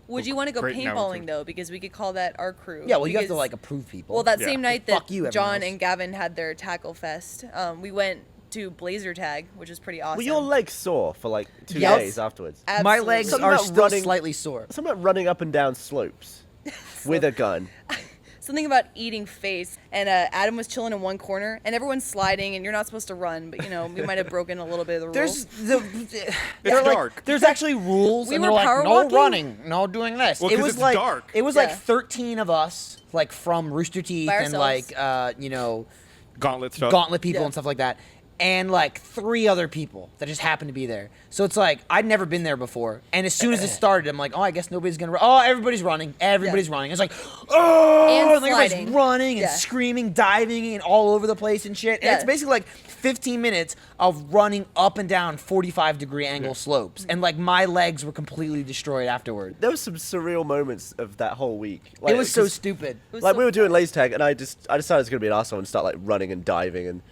Would you want to go Great paintballing announcement. though? Because we could call that our crew. Yeah, well, you have to Because- like approve people. Well, that Yeah. same night Fuck that you, everyone John else. and Gavin had their tackle fest, we went to Lazer tag, which is pretty awesome. Were your legs sore for like 2 Yes. days afterwards? my Absolutely. legs Something are about still running- slightly sore. Something about running up and down slopes with a gun. Something about eating face. And Adam was chilling in one corner, and everyone's sliding, and you're not supposed to run, but we might have broken a little bit of the rules. They're like, dark. there's actually rules, We and were they're like, power no walking? running, no doing this. Well, it 'cause was it's like dark. it was Yeah. like 13 of us, like from Rooster Teeth By and like Gauntlet stuff. Gauntlet people Yeah. and stuff like that, and like 3 other people that just happened to be there. So it's like I'd never been there before, and as soon as it started, I'm like, oh, I guess nobody's gonna. Oh, everybody's running. Everybody's running. It's like, oh, And like everybody's sliding. running and Yeah. screaming, diving, and all over the place and shit. And Yeah. it's basically like 15 minutes of running up and down 45-degree angle slopes, and like my legs were completely destroyed afterward. There was some surreal moments of that whole week. It was so 'cause, stupid. It was Like so we were doing fun. laser tag, and I decided I was gonna be an asshole and start like running and diving. And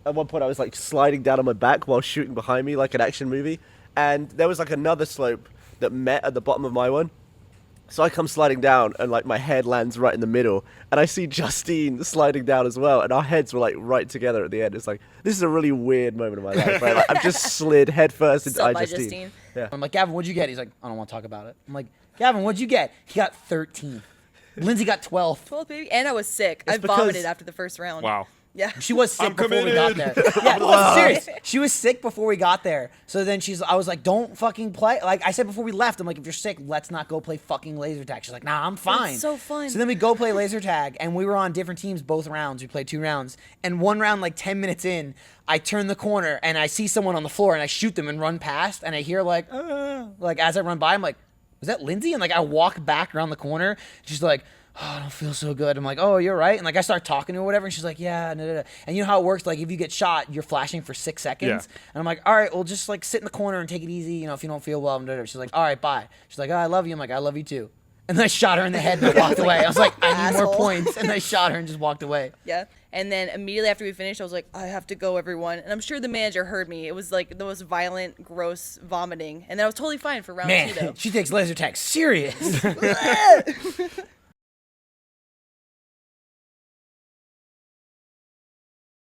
at one point, I was like sliding down on my back while shooting behind me like an action movie. And there was like another slope that met at the bottom of my one. So I come sliding down, and like my head lands right in the middle, and I see Justine sliding down as well, and our heads were like right together at the end. It's like this is a really weird moment in my life. Right? Like, I've just slid headfirst into Sup, Justine. Justine. Yeah. I'm like, Gavin, what'd you get? He's like, I don't want to talk about it. I'm like, Gavin, what'd you get? He got 13. Lindsay got 12. 12, baby. And I was sick. It's I vomited because- after the first round. Wow. Yeah. She was sick I'm before we got committed. there. Yeah, I'm serious. She was sick before we got there. So then I was like, don't fucking play. Like I said before we left, I'm like, if you're sick, let's not go play fucking laser tag. She's like, nah, I'm fine. so fun. So then we go play laser tag, and we were on different teams both rounds. We played 2 rounds. And one round, like 10 minutes in, I turn the corner, and I see someone on the floor, and I shoot them and run past, and I hear like as I run by, I'm like, was that Lindsay? And like I walk back around the corner. She's like, oh, I don't feel so good. I'm like, oh, you're right. And like I start talking to her or whatever, and she's like, yeah, no. And you know how it works? Like if you get shot, you're flashing for 6 seconds. Yeah. And I'm like, all right, well, just like sit in the corner and take it easy. If you don't feel well, blah, blah, blah. She's like, all right, bye. She's like, oh, I love you. I'm like, I love you too. And then I shot her in the head and I walked away. I was like, I need more Asshole. points. And I shot her and just walked away. Yeah. And then immediately after we finished, I was like, I have to go, everyone. And I'm sure the manager heard me. It was like the most violent, gross vomiting. And then I was totally fine for round 2, though. Man, she takes laser tag serious.